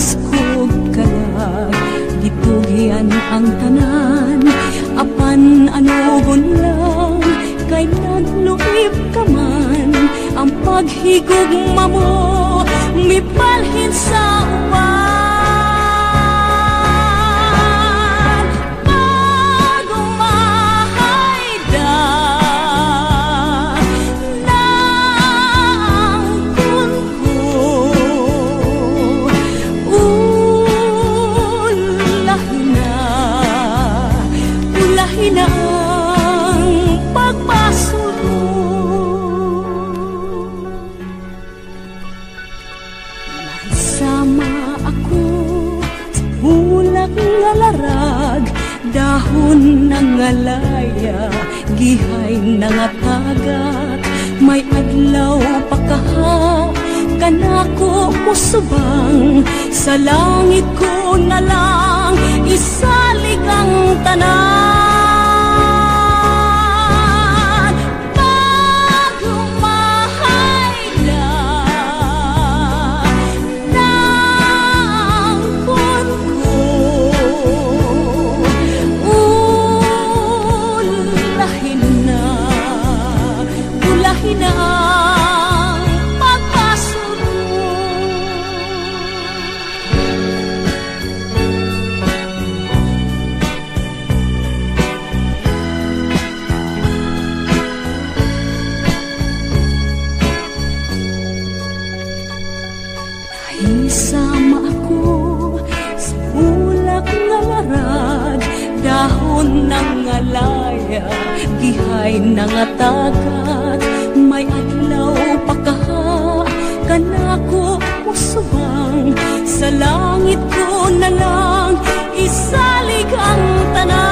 lunas kog kalag, gitugian ang tanan, apan anugon lang, kay nagluib ka man, ang paghigugma mo, mipalhin sa uwan. Dahon ng alaya, gihay ng atagat, may adlaw pakaha, kanako musubang, sa langit ko na lang, isalig ang tanan. Isama ako sa ulak na larag, dahon ng alaya, gihay ng atagat, may adlaw pakaha, kanako musubang, sa langit ko na lang, isalig ang tanan.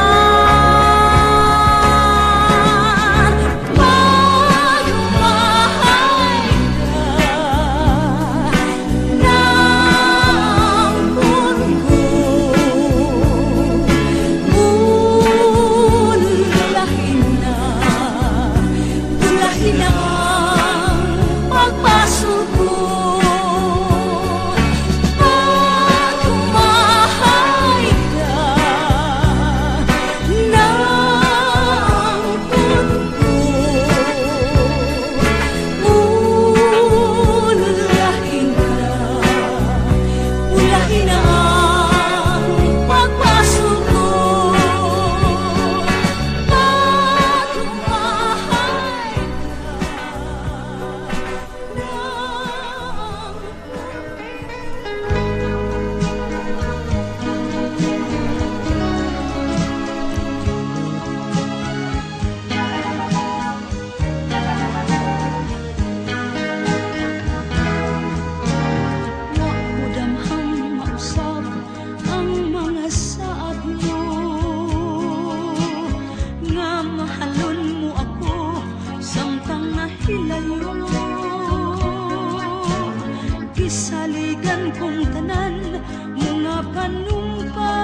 Isaligan kong tanan, mga panumpa,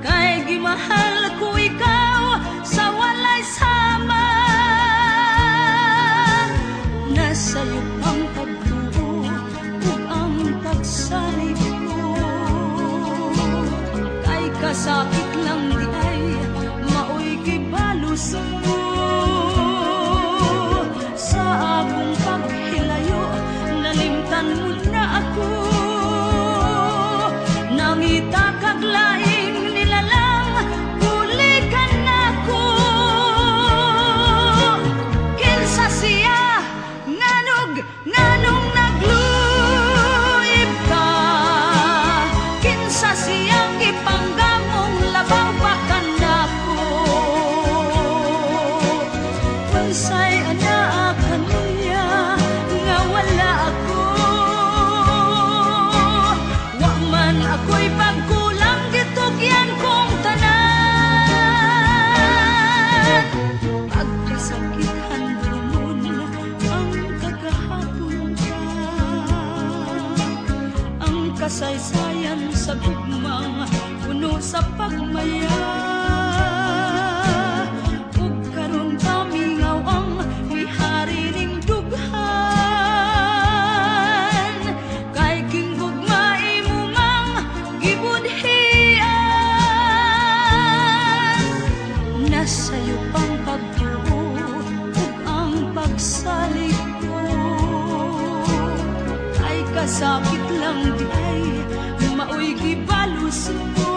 kay gimahal ko ikaw sa walay sama. Nasa'yo ang pagtuo ug ang pagsalig ko, kay kasakit lang di ay maoy kibalos mo. Sa akong paghilayo, nalimtan mo na ako, nangitakag laing nilalang, bulikan ako. Kinsa siya, nganong nagluyib ka, kinsa siyang ipanggamong labang pakanako. Unsay anak kaniya nga wala ako, wa man ako'y pagkulang, gitugyan kong tanan. Pagkasakit handumon ang kagahapon ka, ang kasaysayan sa bigmang puno sa pagmaya. Ug karon pamingaw ang mihari ning dughan, kay sa likod. Ay kasakit lang di ay maoy gibalos ko.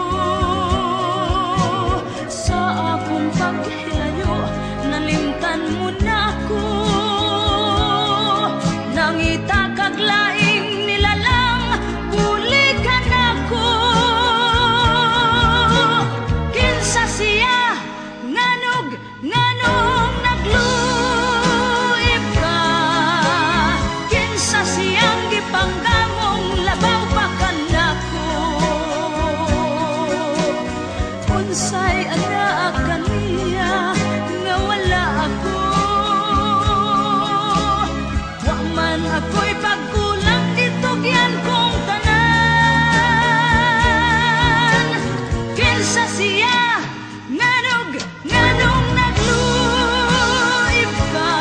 Sa akong paghilayo nalimtan mo na ko. Nangita kag laing nilalang bulikan ako. Kinsa siya nganong nagluib ka. Kinsa siyang gipanggamong labaw pa kanako. Unsay ana kaniya nga wala ako. Wa man ako'y pagkulang gitugyan kong tanan. Kinsa siya nganong nagluib ka.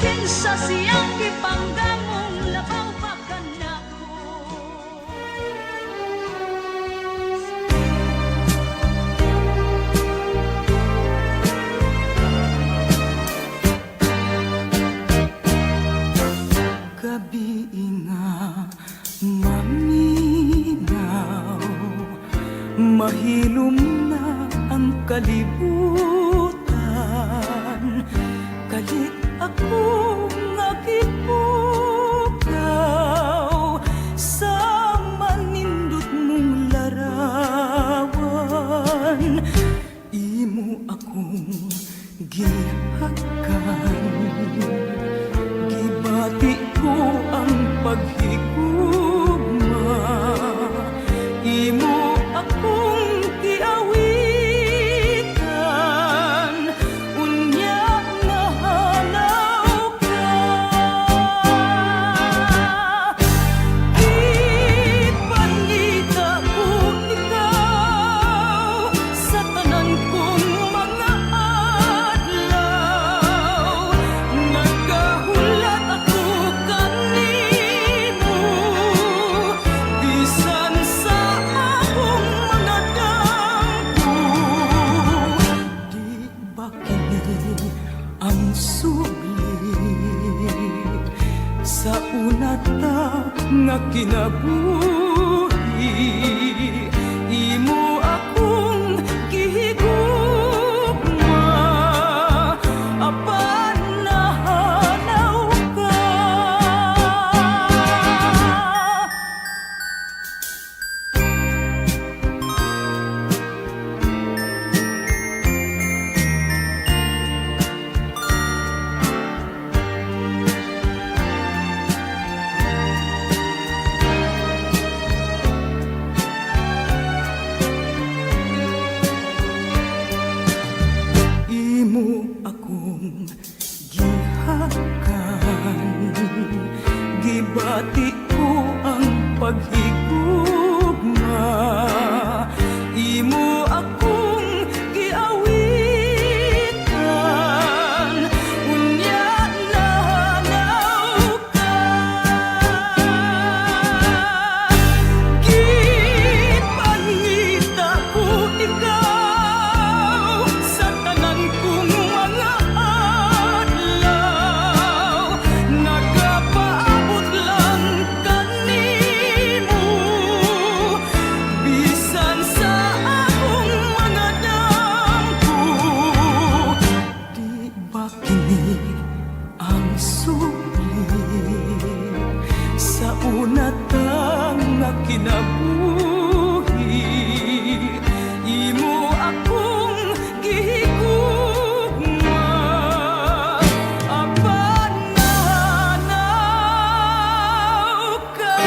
Kinsa siyang gipanggamong labaw pa kanako. Gabi nga maminaw, mahilom na ang kalibutan. Kalit ako nga gipukaw sa manindot mong larawan. Imo akong gihakan, gibati ko ang paghigugma. Imo akong giawitan, unya nga hanaw ka. Ipangita ko ikaw sa tanan kong mga adlaw. Nagahulat ako kanimo, bisan sa akong mga damgo. Di ba kini ang sulit sa una ta nga kinabuhi? Imo akong gihigugma, apan nahanaw ka. Imo akong gihakan, gibati ko ang paghigugma. Imo akong giawitan, unya nahanaw ka. Gipangita ko ikaw sa tanan kong mga adlaw. Nagapaabot lang kanimo, bisan sa akong mga damgo. Di ba kini ang sulit sa una ta nga kinabuhi? Imo akong gihigugma, apan nahanaw ka.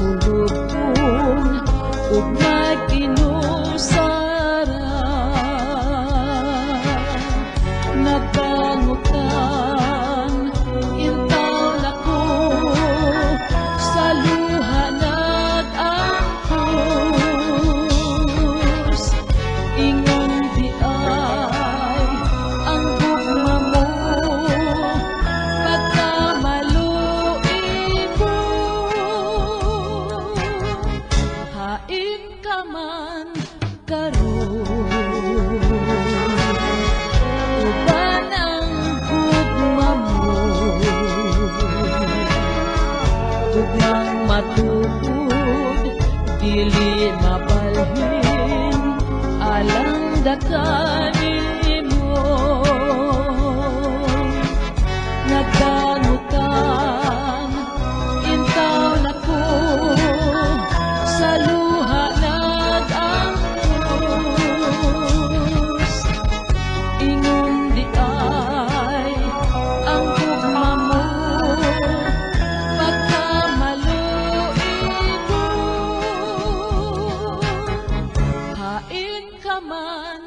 sulubong ug magkinusara nagbangutan intaw nako sa luha nag-angkos ingon di ay ang gugma mo pagkamaluin mo hain ka man karon uban ang gugma mo gugmang matuod dili mabalhin alang dakanin mo nagbangutan intaw nako sa luha nag-angkos ingon di ay ang gugma mo pagkamaluin mo hain ka man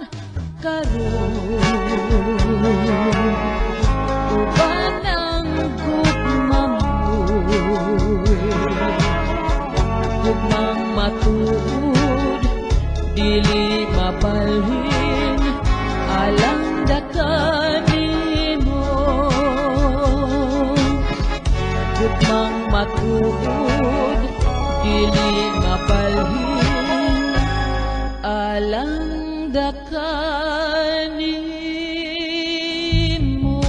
karon uban ang gugma mo gugmang matuod dili mabalhin alang dakanin mo gugmang matuod dili mabalhin alang dakanin mo.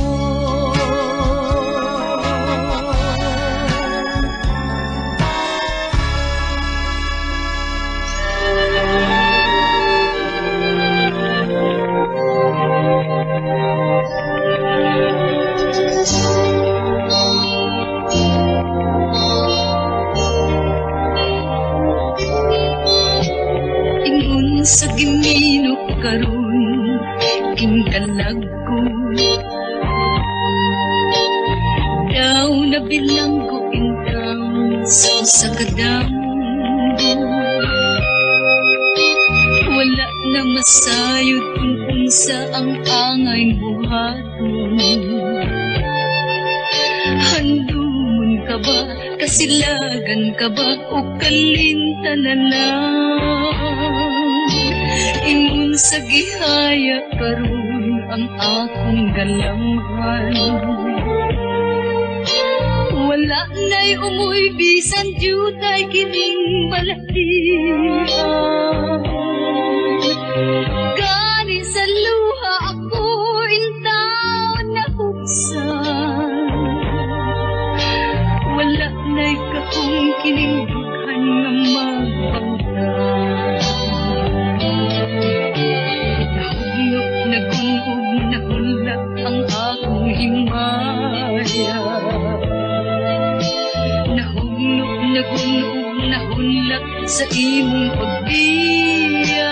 Ingon sa giminok karon kinkalag ko daw nabilang ko intang sa usa ka damgo wala na masayod kung unsa ang angay buhaton handumon ka ba kasilagan ka ba o kalintanan lang ingon sa gihaya karon ang akong galamhan wala na'y umuy bisan jutay kining balahian gani sa luha ako intaw na huksan wala na'y kakong kining dughan nga magpangtan nahugnog nagungog nahulak ang akong himaya nahugnog nagungog nahulak sa imong pagbiyak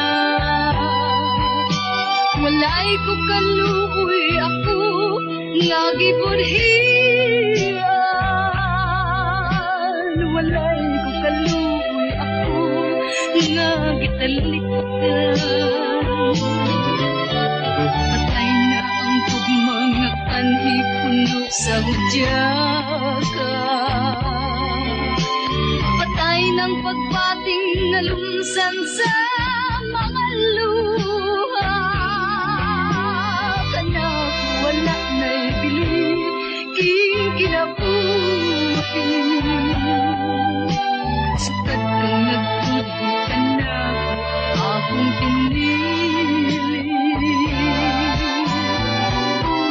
walay ko kaluoy ako nga gibudhian walay ko kaluoy ako nga gitalikdan patay na ang pagmanga kanhi puno sa hudyaka patay ng pagbating na lumsan sa mga luha kanak wala na'y bili king kinabuhi sukat kang nagtubo ka na akong pinili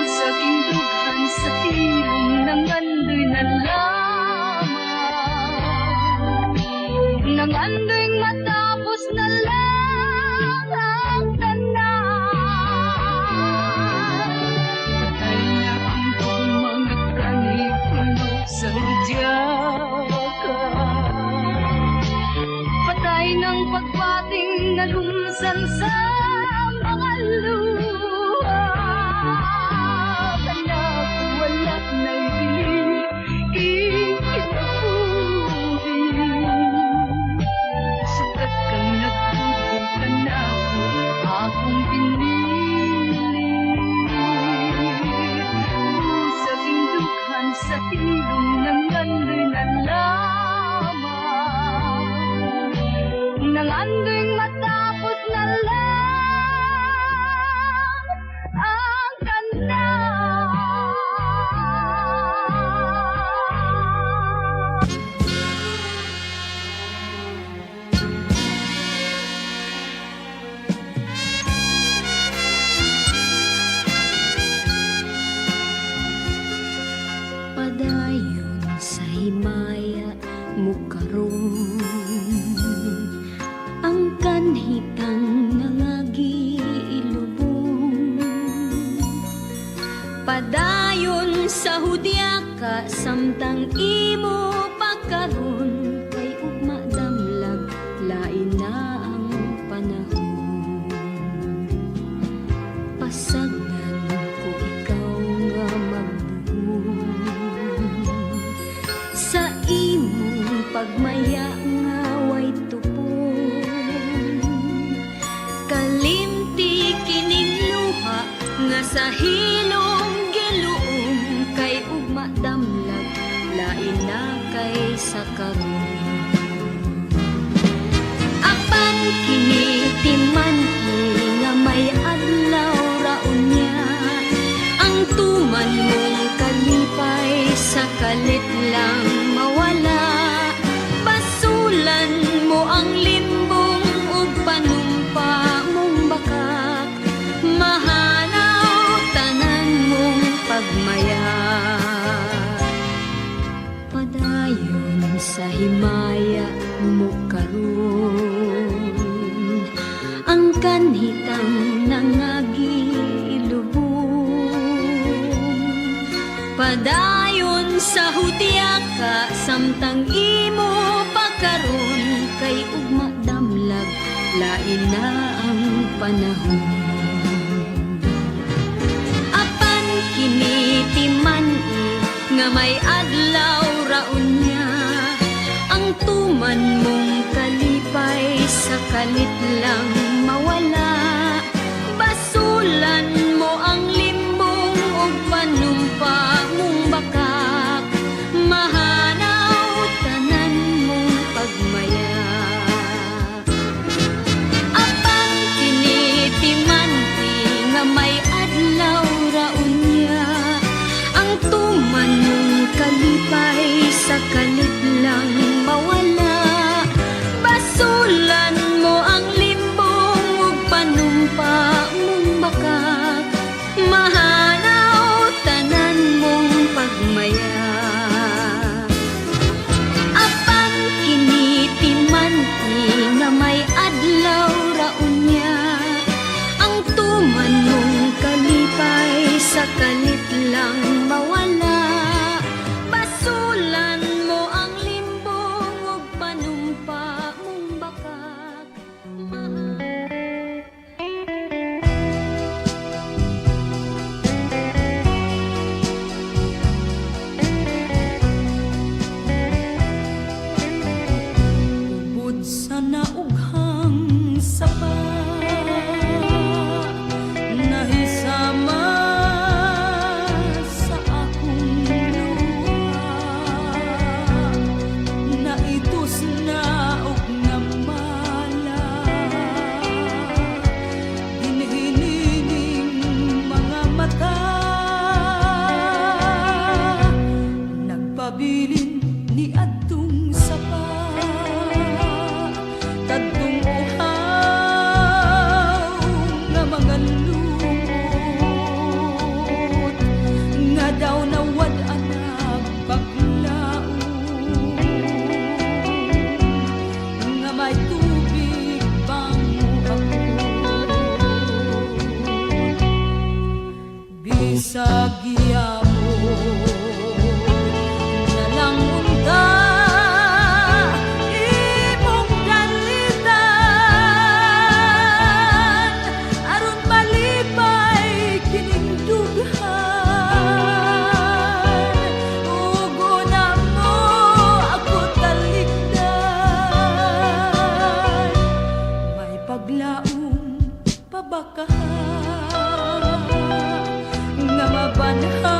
sa king dughan sa tilong ng andoy na lamang ng andoy matapos na lang sa tindong ng andoy na lamang, nang andoy matapos na lang ang kanda. Padayon sa himaya mukaron, ang kanhitang nangagi ilubong. Padayon sa hudyaka samtang imo pagkaron, kay ugma damlag lain na ang panahon. Pasagdan ko ikaw nga sa imong pagmaya nga way tupon. Kalimti kining luha nga sa hilong giluom, kay ugma damlag lain na kay sa karon. Apan kini timan-i nga may adlaw raon niya, ang tuman mong kalipay sa kalit lang mawala. Basulan mo ang limbong ug panumpa mong bakak, mahanaw tanan mong pagmaya. Padayon sa himaya mo karon, ang kanhitang nangagi ilubong. Padayon sa hudyaka samtang imo pagkaron, kay ugma damlag lain na ang panahon. Apan kini timan-i nga may adlaw raon niya, ang tuman mong kalipay sa kalit lang mawala. Basulan mo ang limbong ug panumpa mong bakak, mahanaw tanan mong pagmaya. Apan kini timan-i nga may adlaw raon niya, ang tuman mong kalipay sa kalit lang mawala. Basulan mo ang limbong ug panumpa mong bakak, mahanaw tanan mong pagmaya. Apan kini timan-i nga may adlaw raon niya, ang tuman mong kalipay sa kalit lang mawala. Basulan mo ang limbong ug panumpa mong bakak, ubod sa naughang sapa, nahisama sa akong luha, naitos na og namala, dinhinining mga mata, nagpabilin ni adtong sapa, kadtong uhaw nga mga lumot, nga daw nawad-an nagpaglaon, nga may tubig bang muhapon. Bisag gyapon na lang unta imong dalitan, aron malipay kining dughan. Ugo na mo ako talikdan, may paglaom pabakahan nga mabanha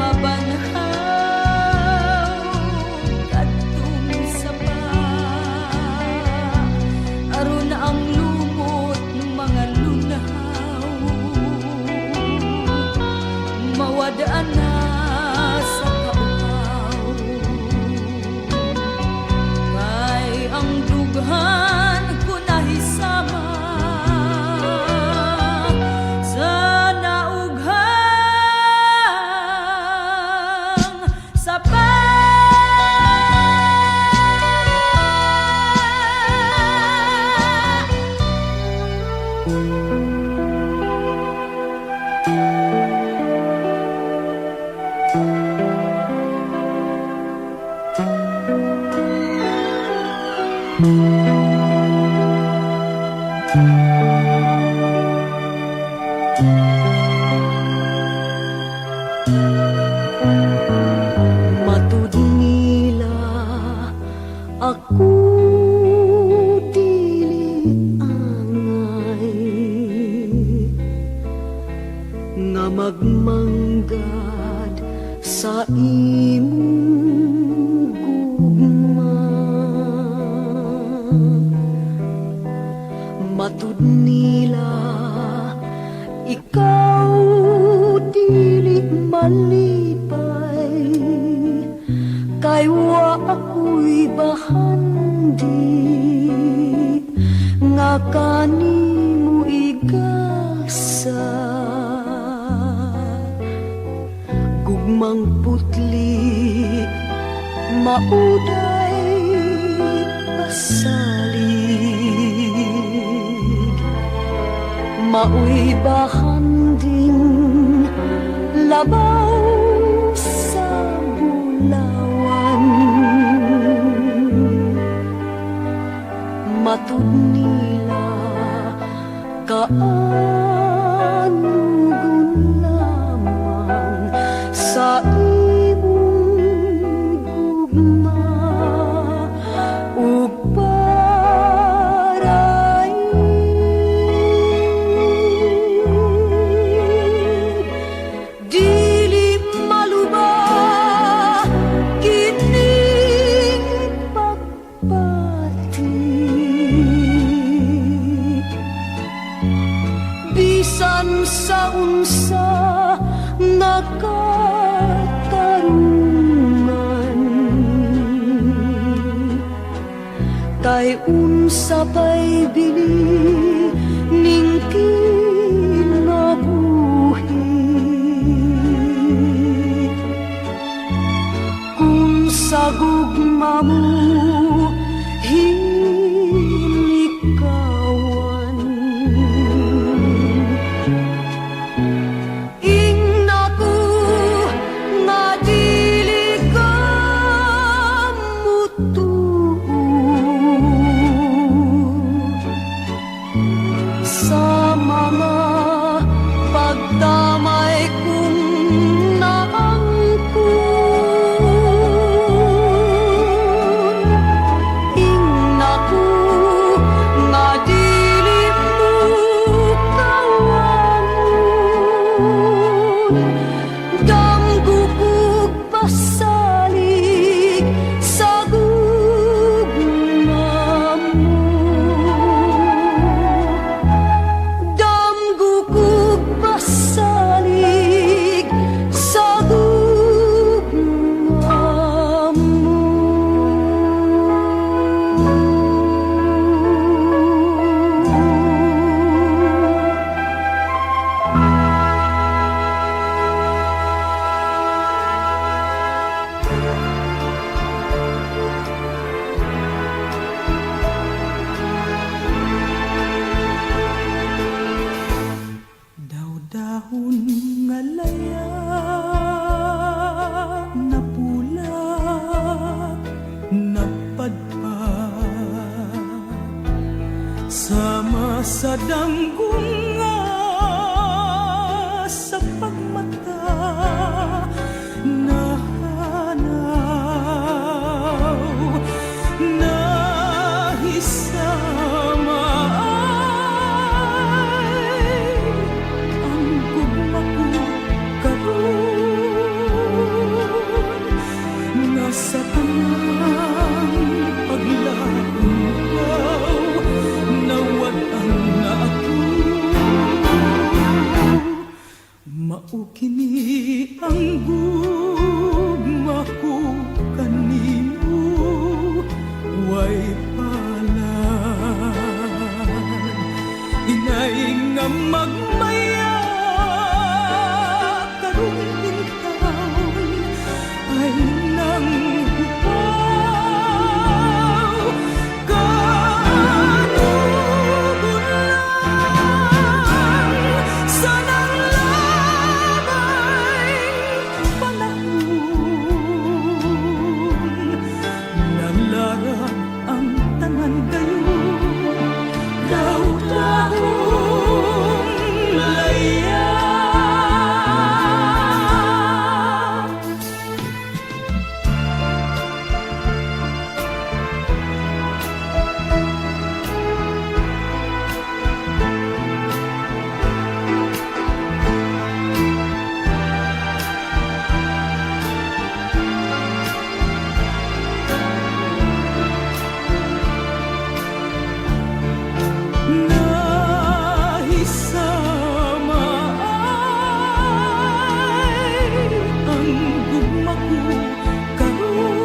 mabanhaw kadtong sapa aron ang lumot mga lunaw mawadaan na sa kauhaw kay ang dughan ko nahisama sa naughang sapa. Matud nila ako dili angay nga magmanggad sa imong gugma. Matud nila ikaw dili malipay kay wa ako'y bahandi nga kanimo igasa gugmang putli mauday pasalig mauy bahanding labaw sa bulawan. Matud nila kaanugon lamang sa imong gugma ug paray dili maluba kining pagpati bisan sa unsa nakatarungan kay unsa pa'y bili ning kinabuhi kung sa gugma mo hinikawan ingnaku nga dili ka mutuo sa mga pagdamay kong naangkon ingnaku nga dili mo kawangon damgo kog pasalig sa gugma mo damgo kog pasalig sa gugma mo. Daw-dahon nga laya na pula napadpad sama sa danggong nga sa pagmata nahanaw nahisama ay ang gugma ko karon Maukini ang gugma ko kanimo, way palan. Inay nga magmaya, karong intawon ay nang hupaw. Kanugon lang sa nang labay panahon. Nalarang ang tanan gayon, daw-dahong laya. Nahisama ay ang gugma ko karon,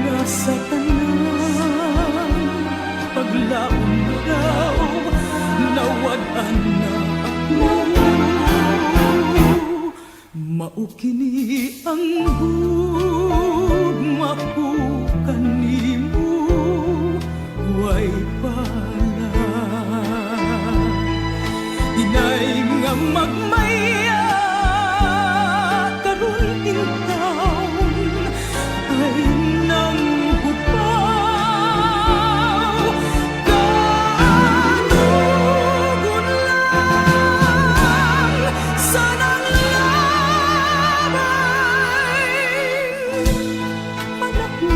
nasa tanan paglaom daw nawad-an na ako. Maukini ang gugma ko kanimo, way pala. Inay nga magmaya, karon intawon ay nang hupaw. Kanugon lang sa nang labay panahon.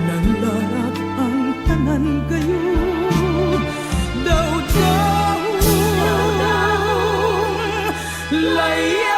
Nanlarak ang tanan gayon, daw-dahong laya.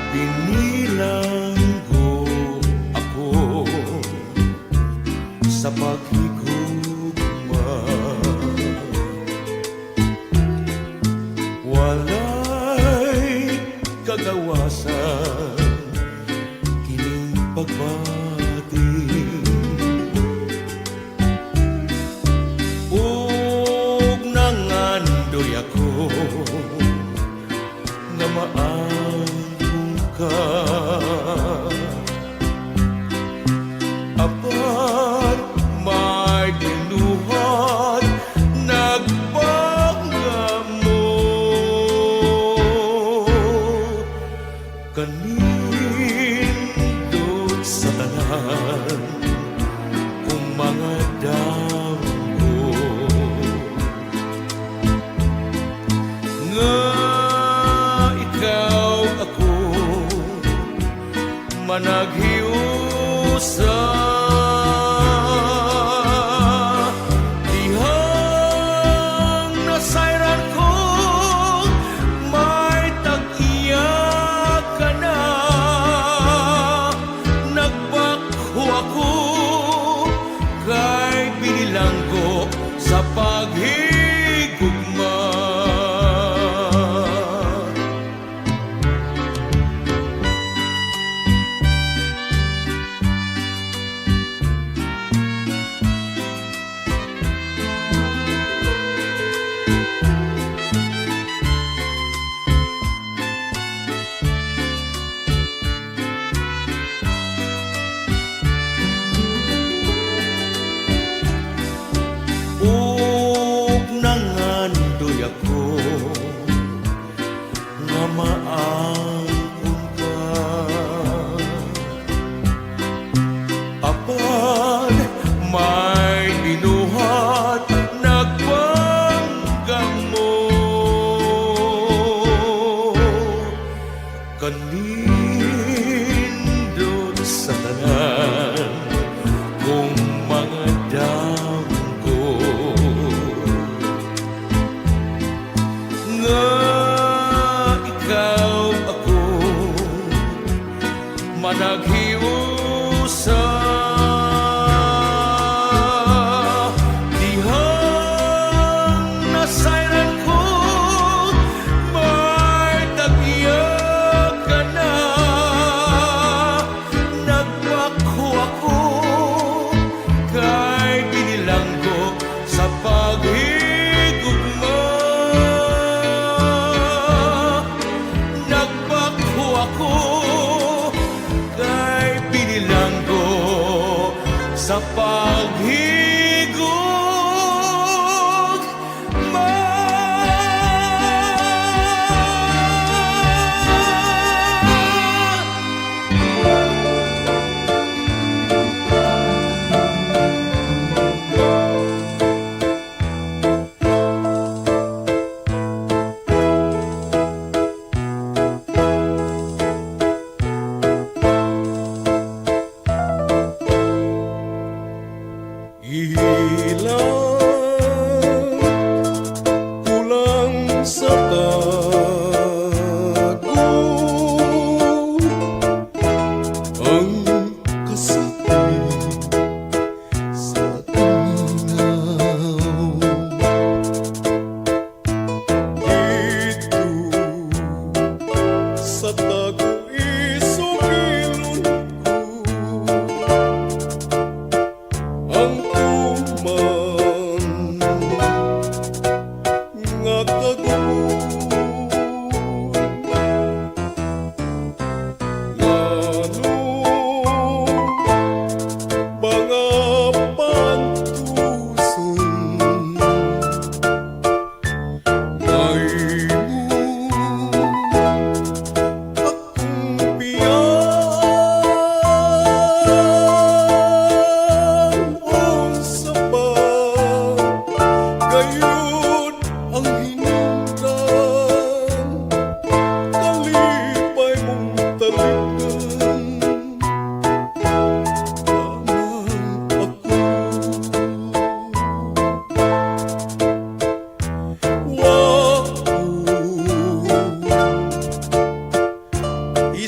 Binilanggo ako sa paghigugma. Walay kagawasan kining pagbati. Ug nangandoy ako nga maangkong ka. Apan may binuhat nagpangamo. Kanindot sa tanan kung mga damgo nga ikaw ako managhiusa. Dihang nasayran ko may tag-iya ka na. Nagbakho ako kay binilanggo sa paghigugma. Ug nangandoy ako nga maangkon ka. Apan may binuhat nagpanggamo. Kanindot sa tanan kung mga damgo nga ikaw ako managhiusa. Dihang nasayran ko may tag-iya ka na. Nagbakho ako kay binilanggo sa paghigugma. Nagbakho ako kay binilanggo sa paghigugma.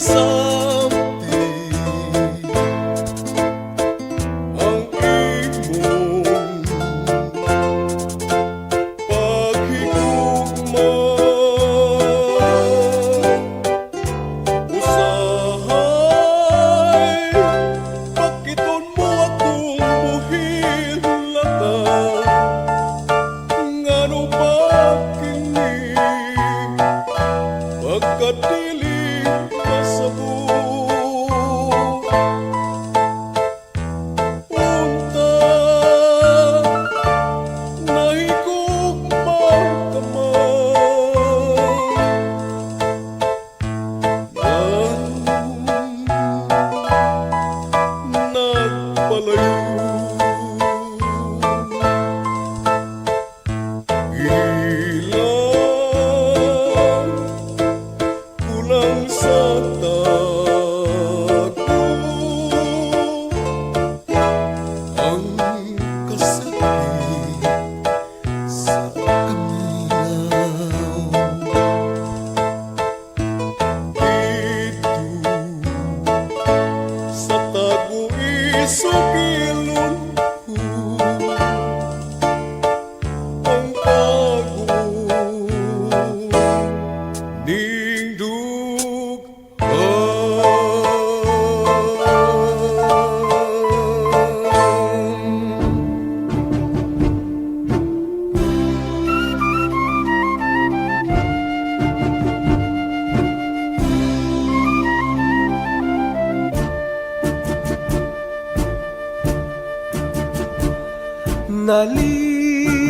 isamti ang imong paghigugma. Usahay pakiton mo akong buhilatan, ngano ba kini pagkadili masabo. Unta nahigugma ka man, nagpalayo. Ilang kulang sa tato ang kasakit sa kaminaw. Dito sa tagu-isugilon ko ang tagong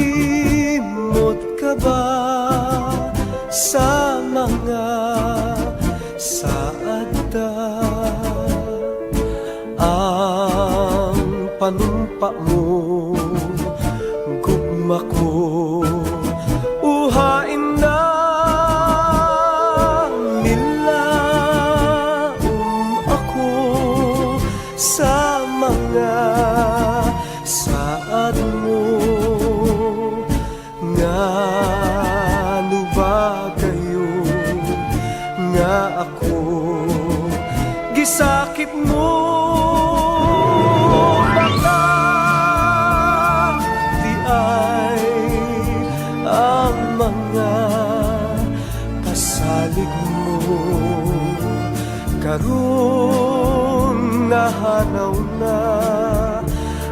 Nalimot ka ba sa mga saada? Ang panumpa mo, gugma ko, uhain na nila ako sa mga saad mo. Ngano ba kayo nga ako gisakit mo? Baka di ay ang mga pasalig mo karon nahanaw na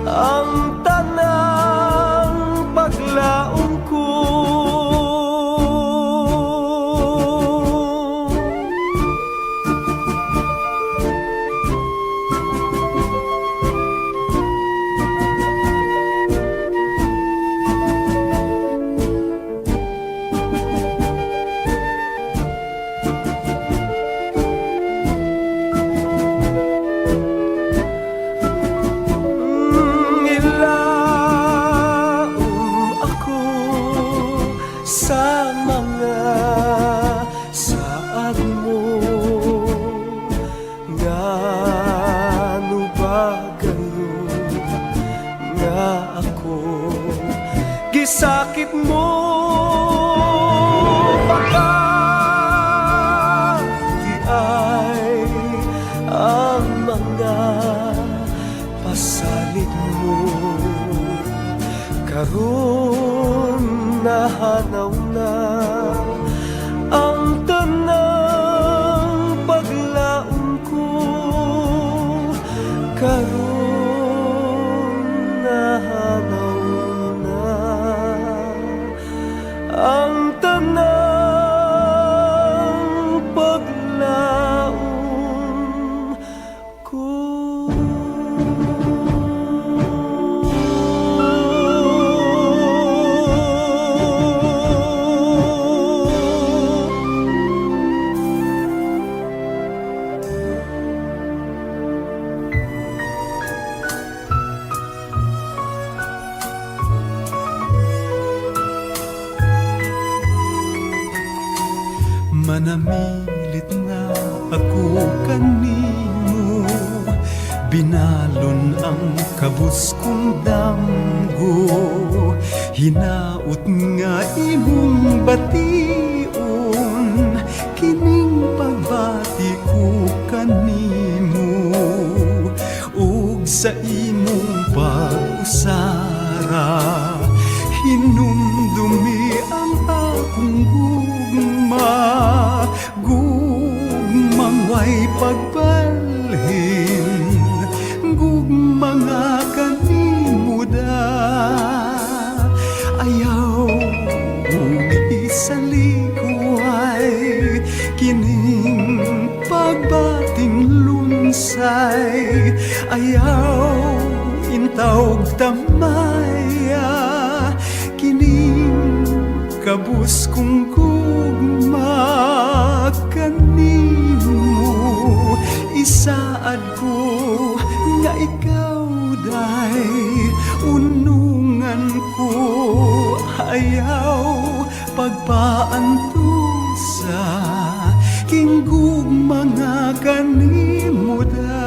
ang tanang paglaong ko. Sa mga saad mo, ngano ba kayo nga ako gisakit mo? Baka di ay ang mga pasalig mo karon nahanaw na ang tanang paglaong ko karon nahanaw na ang tanang paglaong ko. Manamilit na ako kanimo, binalon ang kabus kong damgo, hinaut nga imong bation kining pagbati ko kanimo ug sa imong pag-usara hinumdumi ang akong gugma gugmang way pagbalhin gugma nga kanimo da ayaw ug isalikway kining pagbating lunsay ayaw intawg tamaya kining kabus kong gugma kanimo isaad ko nga ikaw day unungan ko ayaw pagpaantusa king gugma nga kanimo da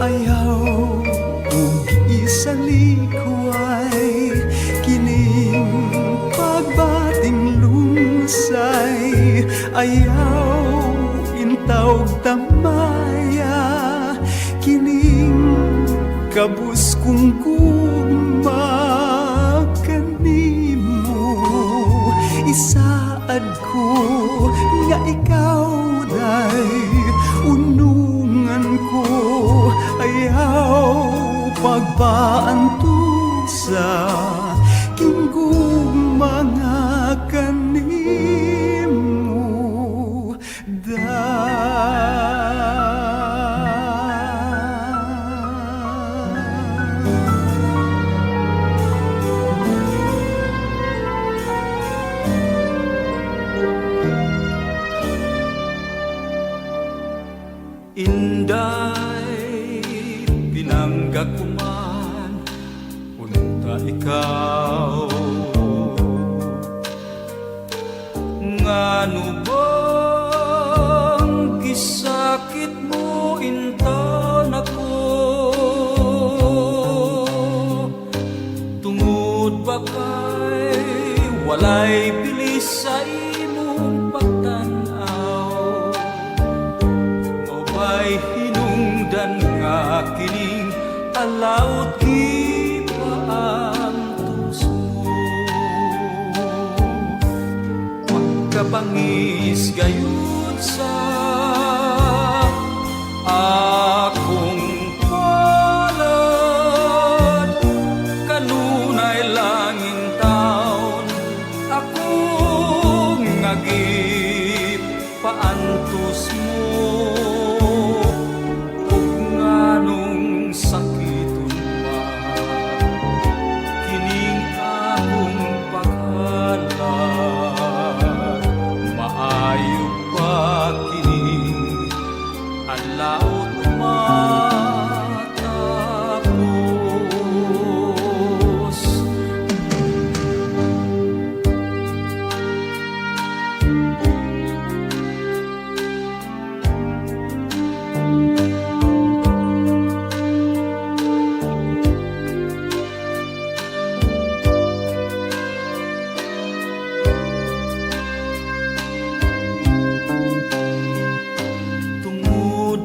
ayaw ug isalikway kining pagbating lunsay ayaw intawg tamaya kining kabus kong gugma kanimo isaad ko nga ikaw day unungan ko ayaw pagpaantusa king gugma nga kanimo da Inday pinangga ko man unta ikaw ngano bang gisakit mo intan ako tungod ba kay walay bilis sa imong pagtanaw ay hinungdan nga kining alawt gipaantos mo pagkabangis gayud sa akong palad kanunay langin taon akong ngagip paantos mo sakiton ba kining akong paghalad maayo pa kining alawt matapos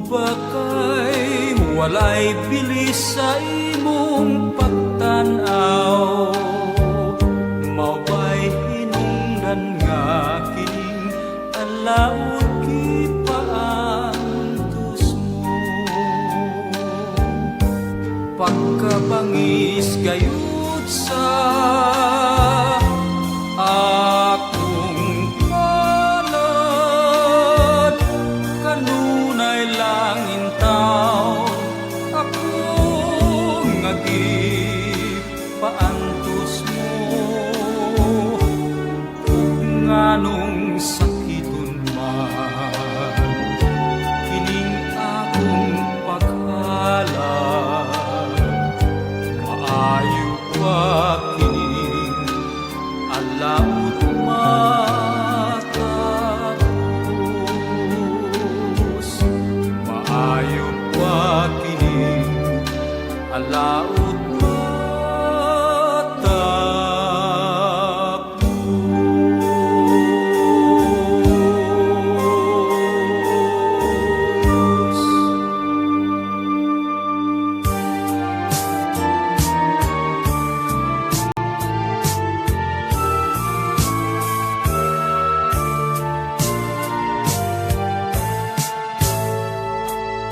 bakay walay bilis sa imong pagtanaw mao ba'y hinungdan nga kining alawt gipaantos mo pagkabangis gayud sa akong palad kanunay langin taon akong alaot matapos. Maayo pa kini alaot matapos.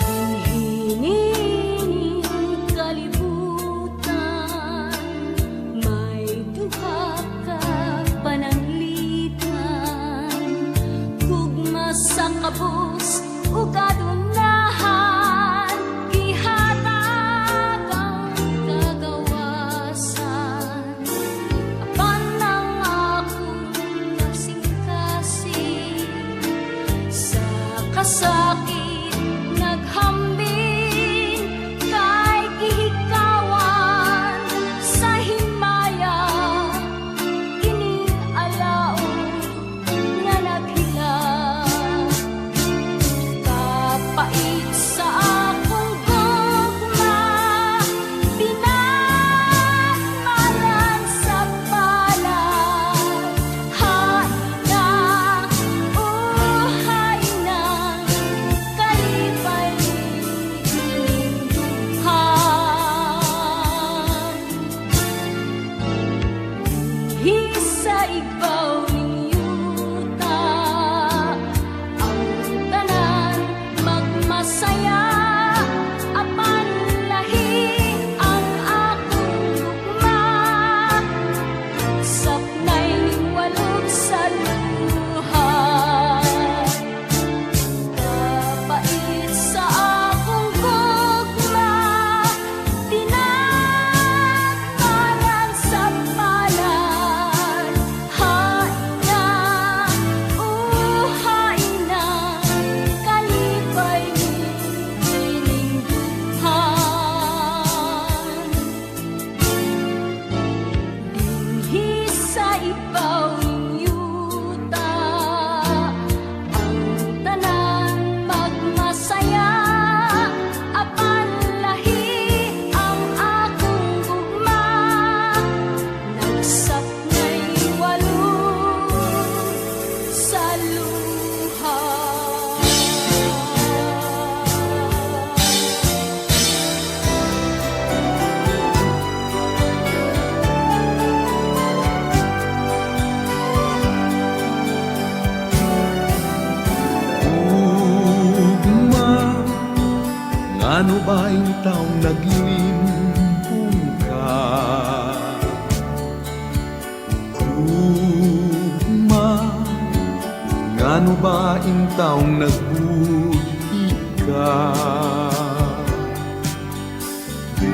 Hinihining kalibutan, may duha ka pananglitan. Gugma sa kabus ug adunahan, gihatag ang kagawasan. Apan ang akong kasing-kasing, sa kasakit naghambing, kay gihikawan sa himaya, kining alaon nga naghilang. Kapait sa akong gugma, pinagmalan sa palad. Hay na, uhay na, kalipay kining duhan. Hisa ibaw ning yuta, ang tanan magmasaya. Apan lahi ang akong gugma, sapnay ning walog sa luha. Kapait sa akong gugma, pinagmalan sa palad. Hay na, uhay na, kalipay kining duhan. Dinhi sa ibaw ning yuta, ang tanan magmasaya. Apan lahi ang akong gugma, nagsapnay walog sa luha. Ugma, ngano ba yung taong naglimbong ka? Ugma, ngano ba yung taong nagbuhi ka? Di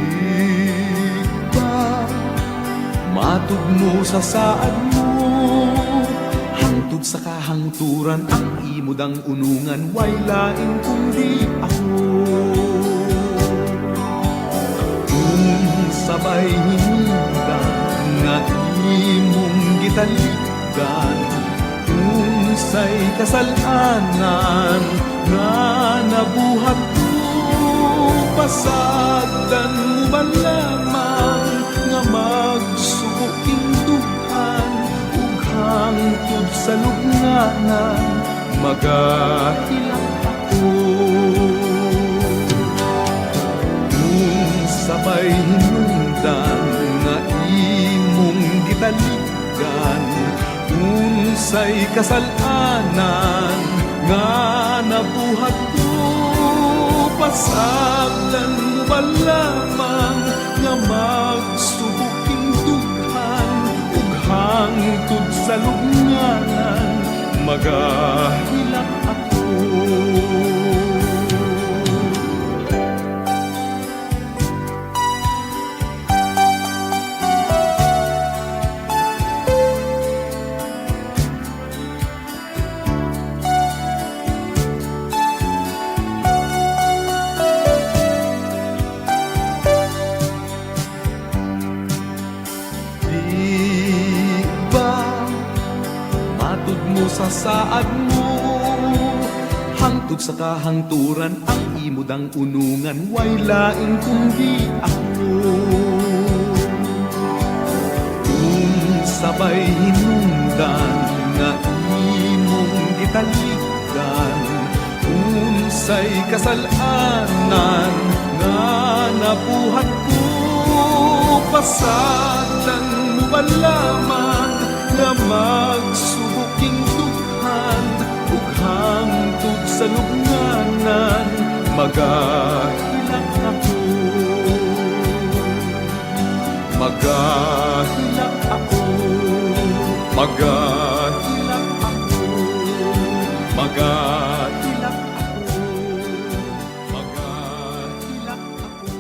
ba matud mo sa saad mo, hangtod sa kahangturan ang imudang unungan, way lain kundi ako. Kung sabay hinundan nga imong gitaligan, unsay kasalanan nga nabuhat ko, pasagdan mo ba lamang nga magsubuking duhan, ug hangtod sa lugnanan magahilak ako. Kung sabay hinundan nga imong gitaligan, unsay kasalanan nga nabuhat ko, pasagdan mo ba lamang nga magsubuking dughan, ug hangtod sa lugnanan magahilak ako. Di ba sa saad mo. Hangtod sa kahangturan ang imudang unungan, way lain kundi ako. Kung sabay hinungdan nga imong gitalikan, unsay kasalanan nga nabuhat ko, pasagdan mo ba lamang na magsubuking dughan ug hangtod sa lubnganan magahilak ako, magahilak ako, magahilak ako, magahilak ako, magahilak ako.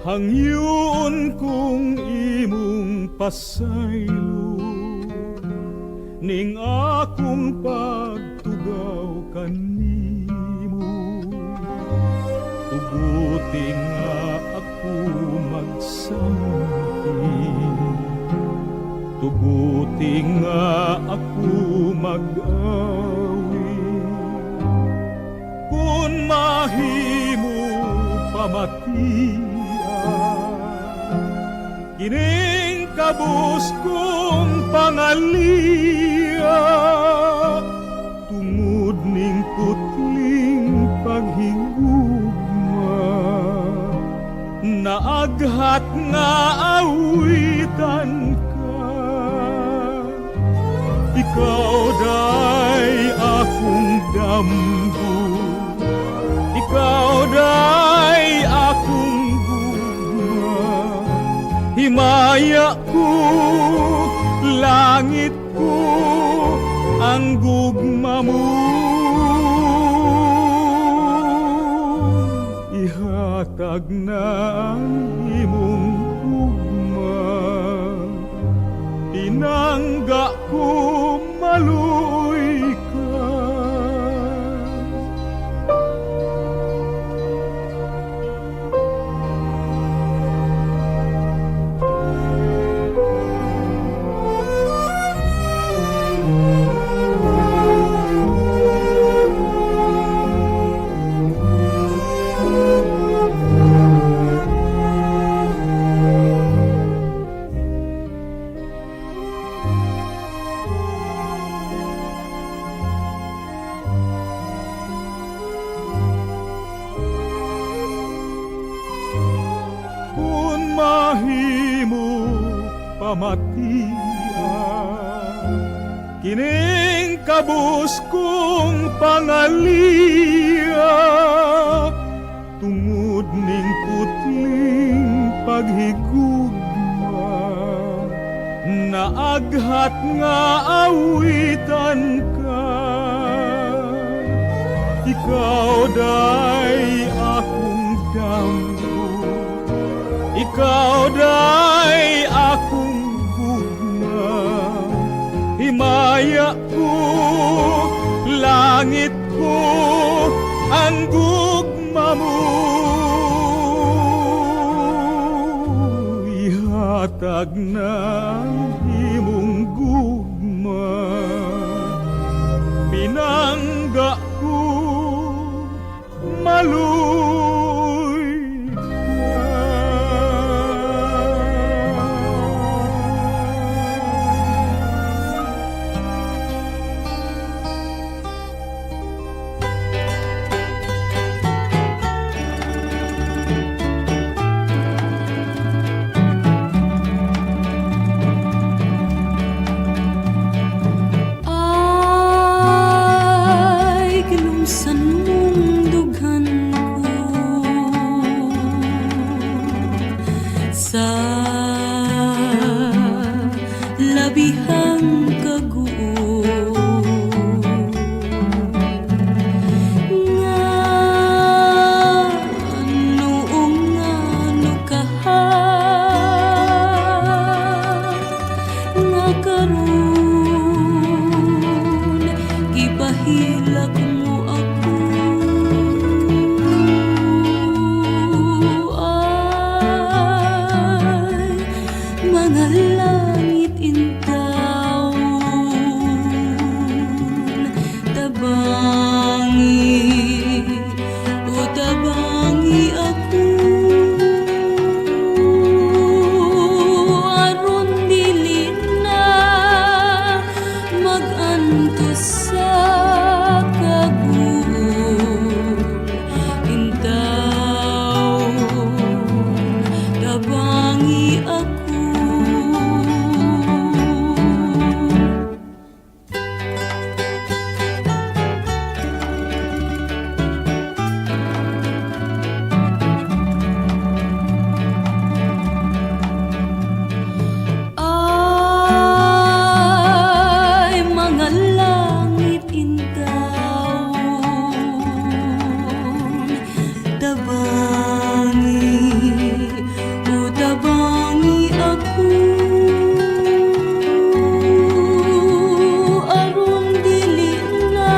Hangyon kong imong pasaylo, ning akong pagtugaw kanimo. Tuguti nga ako magsampi, tuguti nga ako mag-awi. Kung mahimo pamati kining kabus kong pangalia, tungod ning putling paghigugma, naaghat nga awitan ka. Ikaw day akong damgo, ikaw day akong himaya ko, langit ko, ang gugma mo. Ihatag na ang imong gugma, pinangga ko maluy ka. Mahimo pamatian kining kabus kong pangalia, tungod ning putling paghigugma, naaghat nga awitan ka. Ikaw day akong damgo, ikaw day akong gugma, himaya ko, langit ko, ang gugma mo. Ihatag na ang imong gugma, pinangga ko maluy ka. maganto sa kaguol intaw tabangi ako. Ay, mga langit intaw tabangi o tabangi ako. Aron dili na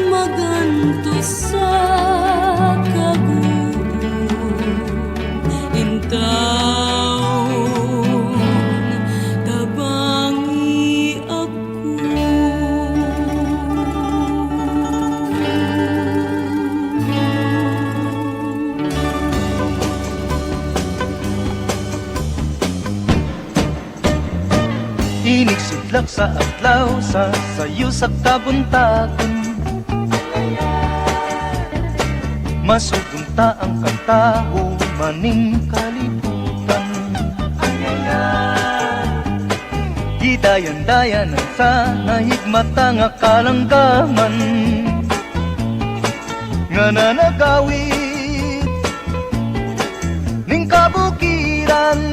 maganto sa kaguol intaw tabangi ako. Inig sidlak sa adlaw sa sayo sa kabuntagon, masugunta ang kataho maning kalibutan. Gidayan-dayanan sa nahigmata nga kalanggaman, nga nanagawit ning kabukiran.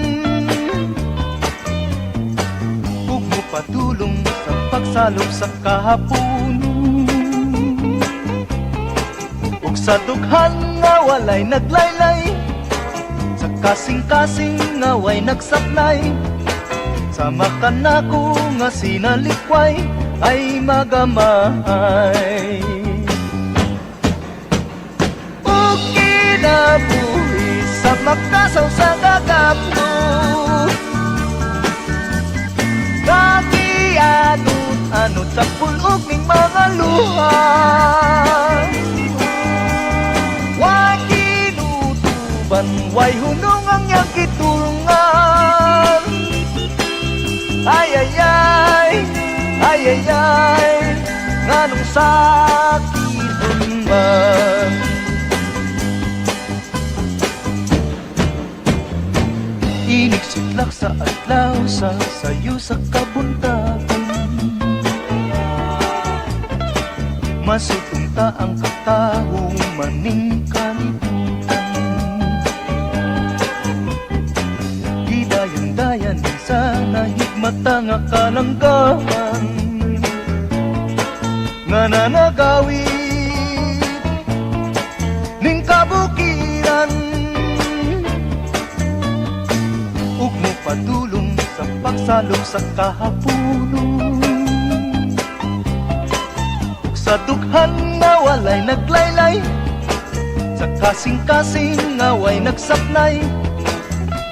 Ug mopadulong sa pagsalop sa kahapunon, ug sa dughan nga walay naglaylay, sa kasing-kasing nga way nagsaplay. Sama ka nako nga sinalikway ay magamay. Ug kinabuhi sa magkasaw sa gagapno, anot sa pulog ning mga luha. Way kinutuban, way hunong ang iyang kitulungan. Ay ay ay, ay ay ay, nganong sakit man. Inig sidlak sa adlaw sa sayo sa kabuntagon, masutunta ang kataho maning kalibutan. Gidayan-dayan sa nahigmata nga kalanggaman, nga nanagawit ning kabukiran. Ug mopadulong sa pagsalom sa kahapunon, sa dughan nga walay naglaylay, sa kasing-kasing nga way nagsapnay.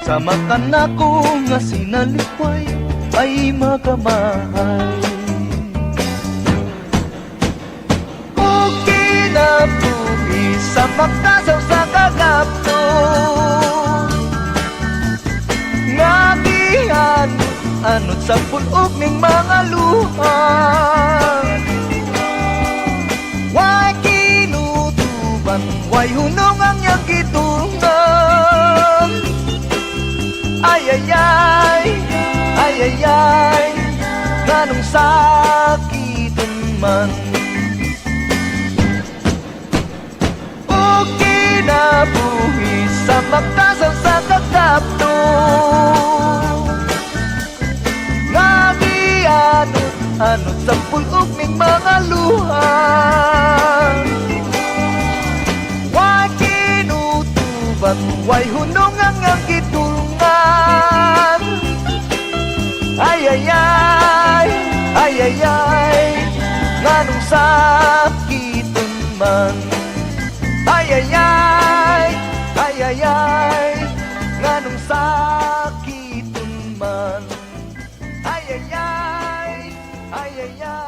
Sa mata nako nga sinalikway ay magamay. Ug kinabuhi sa magkasaw sa kagapno, nga gihanot sa pulog ning mga luha. Way kinutuban, way hunong ang iyang kitulungan. Ay ay ay, ay ay ay, nganong sakitan man. O kinabuhi sa magkasaw sa kagapno, nga gianot sa pulog ning mga luha. Way kinutuban, way hunong ang iyang kitulungan. Ay ay ay, ay ay ay, nganong sakitan man. Ay ay ay, ay ay ay, nganong sakitan man. Ay ay ay, ay ay ay.